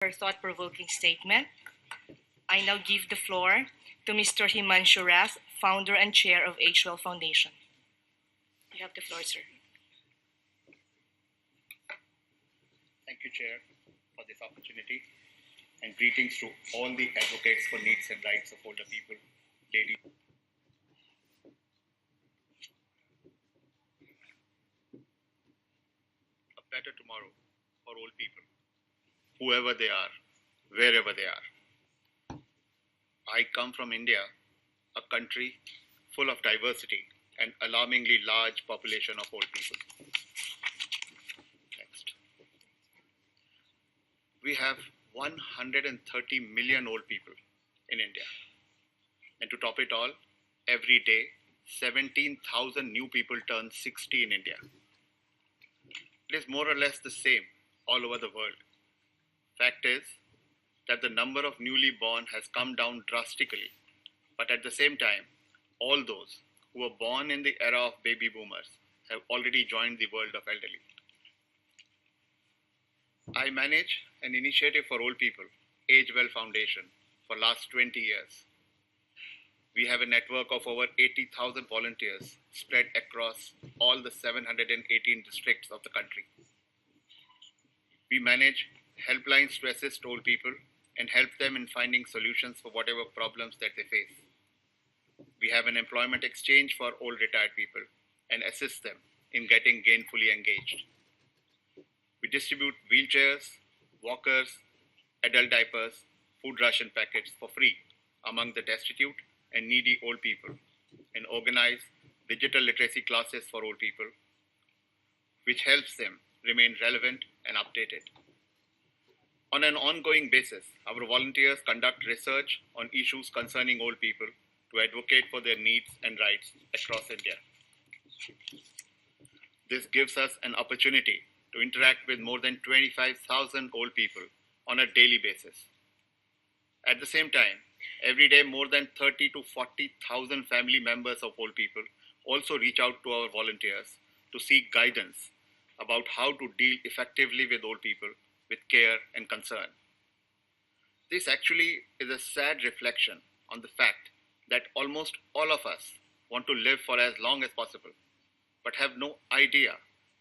Her thought-provoking statement. I now give the floor to Mr. Himanshu Rath, founder and chair of Agewell Foundation. You have the floor, sir. Thank you, Chair, for this opportunity, and greetings to all the advocates for needs and rights of older people, ladies. A better tomorrow for old people, whoever they are, wherever they are. I come from India, a country full of diversity and alarmingly large population of old people. Next. We have 130 million old people in India. And to top it all, every day, 17,000 new people turn 60 in India. It is more or less the same all over the world. Fact is that the number of newly born has come down drastically, but at the same time, all those who were born in the era of baby boomers have already joined the world of elderly. I manage an initiative for old people, Agewell Foundation, for last 20 years. We have a network of over 80,000 volunteers spread across all the 718 districts of the country. We manage helplines to assist old people and help them in finding solutions for whatever problems that they face. We have an employment exchange for old retired people and assist them in getting gainfully engaged. We distribute wheelchairs, walkers, adult diapers, food ration packets for free among the destitute and needy old people, and organize digital literacy classes for old people, which helps them remain relevant and updated. On an ongoing basis, our volunteers conduct research on issues concerning old people to advocate for their needs and rights across India. This gives us an opportunity to interact with more than 25,000 old people on a daily basis. At the same time, every day more than 30 to 40,000 family members of old people also reach out to our volunteers to seek guidance about how to deal effectively with old people with care and concern. This actually is a sad reflection on the fact that almost all of us want to live for as long as possible, but have no idea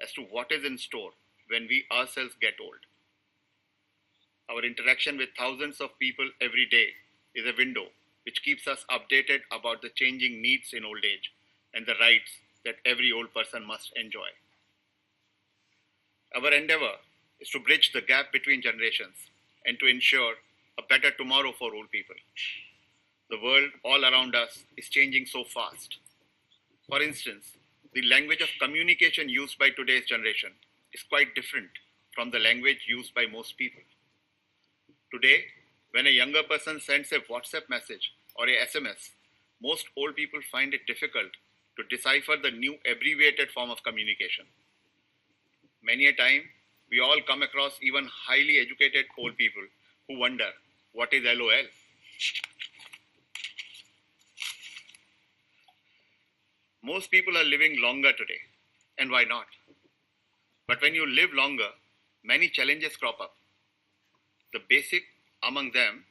as to what is in store when we ourselves get old. Our interaction with thousands of people every day is a window which keeps us updated about the changing needs in old age and the rights that every old person must enjoy. Our endeavor is to bridge the gap between generations and to ensure a better tomorrow for old people. The world all around us is changing so fast. For instance, the language of communication used by today's generation is quite different from the language used by most people. Today, when a younger person sends a WhatsApp message or a SMS, most old people find it difficult to decipher the new abbreviated form of communication. Many a time, we all come across even highly educated old people who wonder, what is LOL? Most people are living longer today, and why not? But when you live longer, many challenges crop up. The basic among them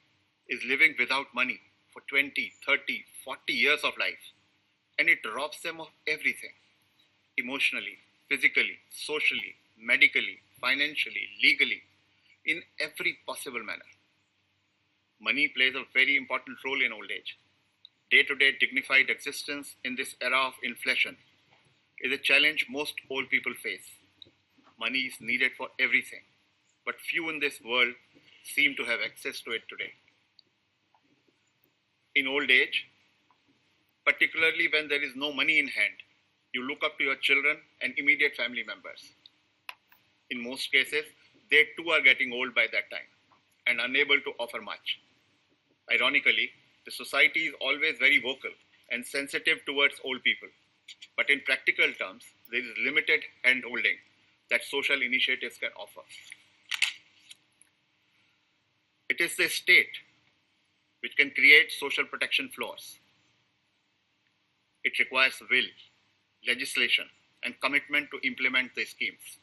is living without money for 20, 30, 40 years of life, and it robs them of everything, emotionally, physically, socially, medically, financially, legally, in every possible manner. Money plays a very important role in old age. Day-to-day dignified existence in this era of inflation is a challenge most old people face. Money is needed for everything, but few in this world seem to have access to it today. In old age, particularly when there is no money in hand, you look up to your children and immediate family members. In most cases, they too are getting old by that time and unable to offer much. Ironically, the society is always very vocal and sensitive towards old people, but in practical terms, there is limited hand-holding that social initiatives can offer. It is the state which can create social protection floors. It requires will, legislation, and commitment to implement the schemes.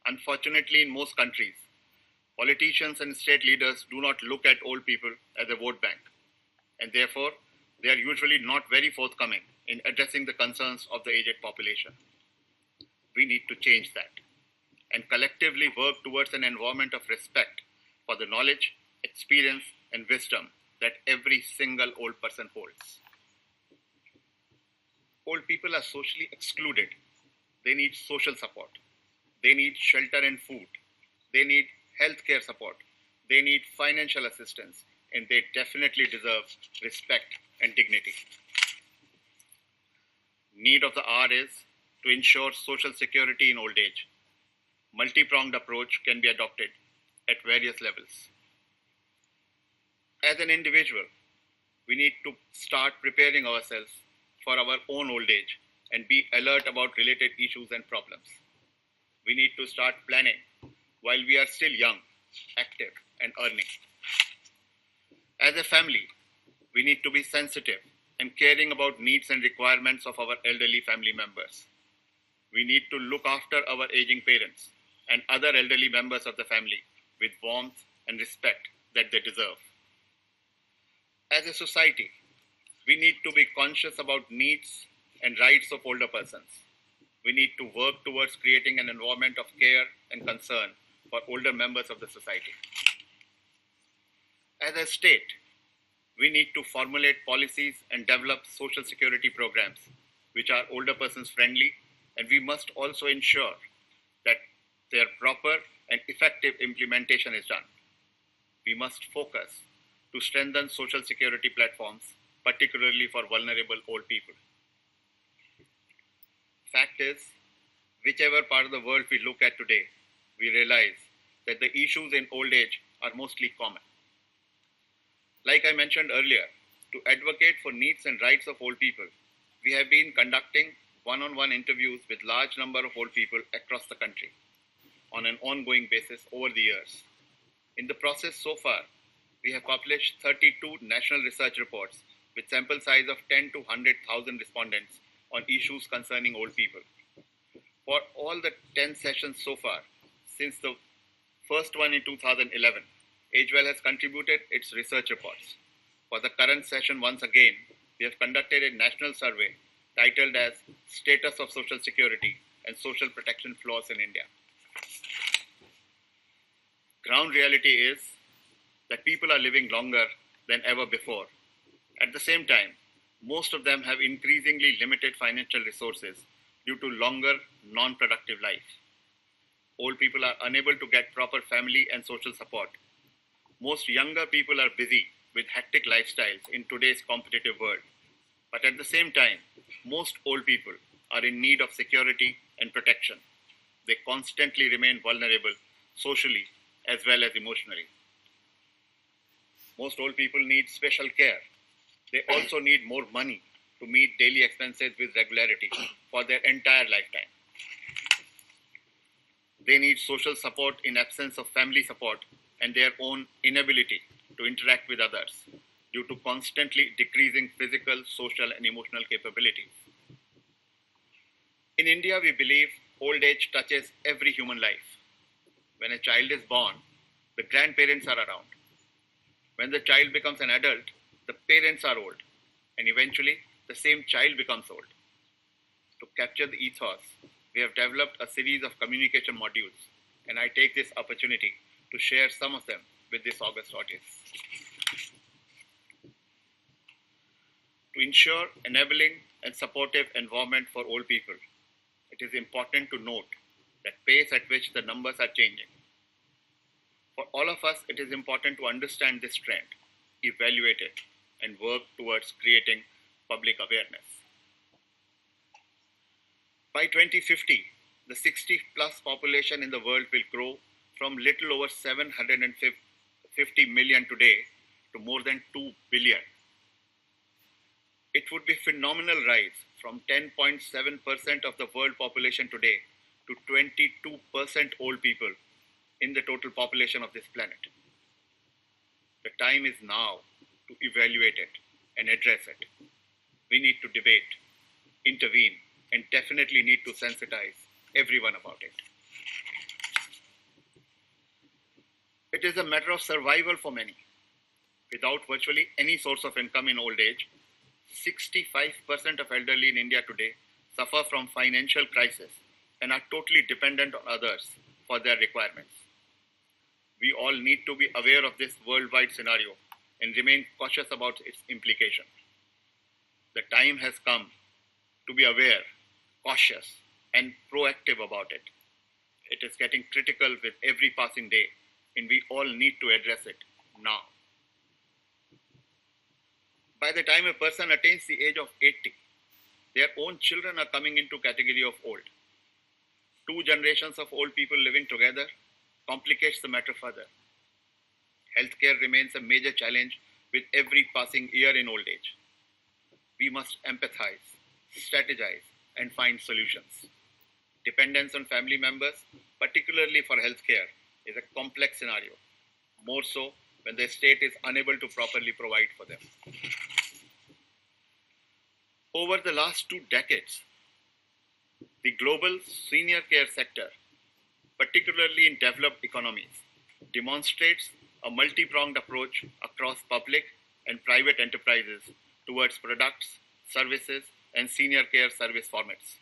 Unfortunately, in most countries, Politicians and state leaders do not look at old people as a vote bank, and therefore they are usually not very forthcoming in addressing the concerns of the aged population. We need to change that and collectively work towards an environment of respect for the knowledge, experience, and wisdom that every single old person holds. Old people are socially excluded. They need social support. They need shelter and food. They need healthcare support. They need financial assistance, and they definitely deserve respect and dignity. Need of the hour is to ensure social security in old age. Multi-pronged approach can be adopted at various levels. As an individual, we need to start preparing ourselves for our own old age and be alert about related issues and problems. We need to start planning while we are still young, active, and earning. As a family, we need to be sensitive and caring about needs and requirements of our elderly family members. We need to look after our aging parents and other elderly members of the family with warmth and respect that they deserve. As a society, we need to be conscious about needs and rights of older persons. We need to work towards creating an environment of care and concern for older members of the society. As a state, we need to formulate policies and develop social security programs which are older persons friendly, and we must also ensure that their proper and effective implementation is done. We must focus to strengthen social security platforms, particularly for vulnerable old people. Fact is, whichever part of the world we look at today, we realize that the issues in old age are mostly common. Like I mentioned earlier, to advocate for needs and rights of old people, we have been conducting one-on-one interviews with large number of old people across the country on an ongoing basis over the years. In the process so far, we have published 32 national research reports with sample size of 10 to 100,000 respondents on issues concerning old people. For all the 10 sessions so far, since the first one in 2011, Agewell has contributed its research reports. For the current session, once again, we have conducted a national survey titled as Status of Social Security and Social Protection Flaws in India. Ground reality is that people are living longer than ever before. At the same time, most of them have increasingly limited financial resources due to longer, non-productive life. Old people are unable to get proper family and social support. Most younger people are busy with hectic lifestyles in today's competitive world. But at the same time, most old people are in need of security and protection. They constantly remain vulnerable socially as well as emotionally. Most old people need special care. They also need more money to meet daily expenses with regularity for their entire lifetime. They need social support in absence of family support and their own inability to interact with others due to constantly decreasing physical, social, and emotional capabilities. In India, we believe old age touches every human life. When a child is born, the grandparents are around. When the child becomes an adult, the parents are old, and eventually the same child becomes old. To capture the ethos, we have developed a series of communication modules, and I take this opportunity to share some of them with this august audience. To ensure enabling and supportive environment for old people, it is important to note the pace at which the numbers are changing. For all of us, it is important to understand this trend, evaluate it, and work towards creating public awareness. By 2050, the 60-plus population in the world will grow from little over 750 million today to more than 2 billion. It would be a phenomenal rise from 10.7% of the world population today to 22% old people in the total population of this planet. The time is now to evaluate it and address it. We need to debate, intervene, and definitely need to sensitize everyone about it. It is a matter of survival for many. Without virtually any source of income in old age, 65% of elderly in India today suffer from financial crisis and are totally dependent on others for their requirements. We all need to be aware of this worldwide scenario and remain cautious about its implication. The time has come to be aware, cautious, and proactive about it. It is getting critical with every passing day, and we all need to address it now. By the time a person attains the age of 80, their own children are coming into category of old. 2 generations of old people living together complicates the matter further. Healthcare remains a major challenge with every passing year in old age. We must empathize, strategize, and find solutions. Dependence on family members, particularly for healthcare, is a complex scenario, more so when the state is unable to properly provide for them. Over the last 2 decades, the global senior care sector, particularly in developed economies, demonstrates a multi-pronged approach across public and private enterprises towards products, services, and senior care service formats.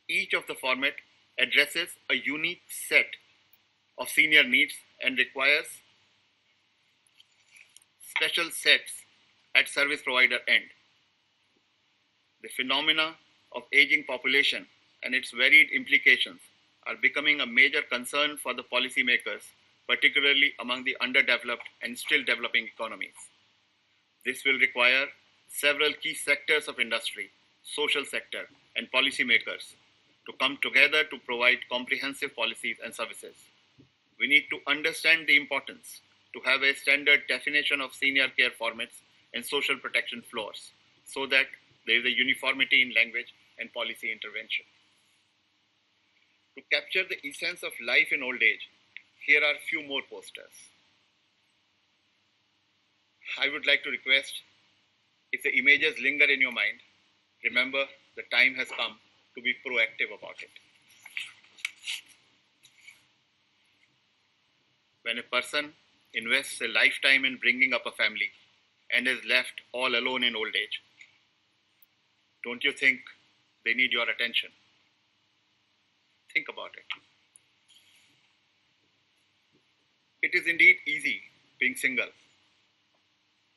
Each of the format addresses a unique set of senior needs and requires special sets at service provider end. The phenomena of aging population and its varied implications are becoming a major concern for the policymakers, particularly among the underdeveloped and still developing economies. This will require several key sectors of industry, social sector, and policymakers to come together to provide comprehensive policies and services. We need to understand the importance to have a standard definition of senior care formats and social protection floors so that there is a uniformity in language and policy intervention. To capture the essence of life in old age, here are a few more posters. I would like to request, if the images linger in your mind, remember the time has come to be proactive about it. When a person invests a lifetime in bringing up a family and is left all alone in old age, don't you think they need your attention? Think about it. It is indeed easy being single,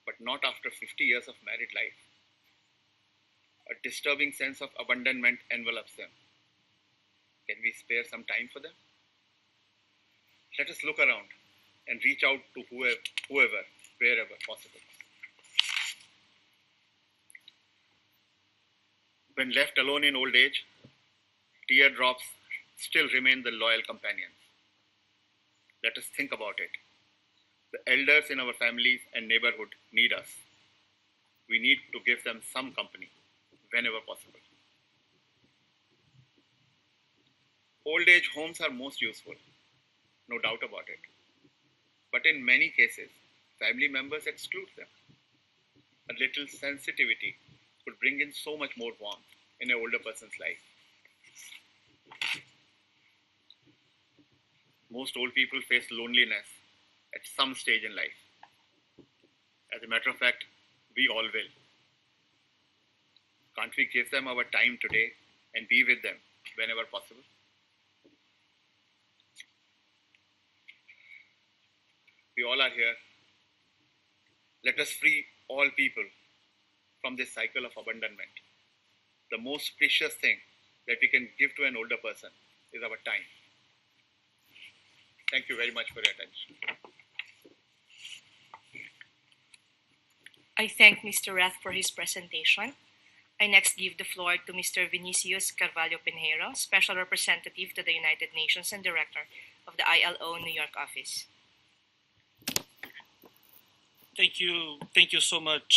but not after 50 years of married life. A disturbing sense of abandonment envelops them. Can we spare some time for them? Let us look around and reach out to whoever, wherever possible. When left alone in old age, teardrops still remain the loyal companions. Let us think about it. The elders in our families and neighborhood need us. We need to give them some company whenever possible. Old age homes are most useful, no doubt about it. But in many cases, family members exclude them. A little sensitivity could bring in so much more warmth in an older person's life. Most old people face loneliness at some stage in life. As a matter of fact, we all will. Can't we give them our time today and be with them whenever possible? We all are here. Let us free all people from this cycle of abandonment. The most precious thing that we can give to an older person is our time. Thank you very much for your attention. I thank Mr. Rath for his presentation. I next give the floor to Mr. Vinicius Carvalho Pinheiro, Special Representative to the United Nations and Director of the ILO New York office. Thank you so much.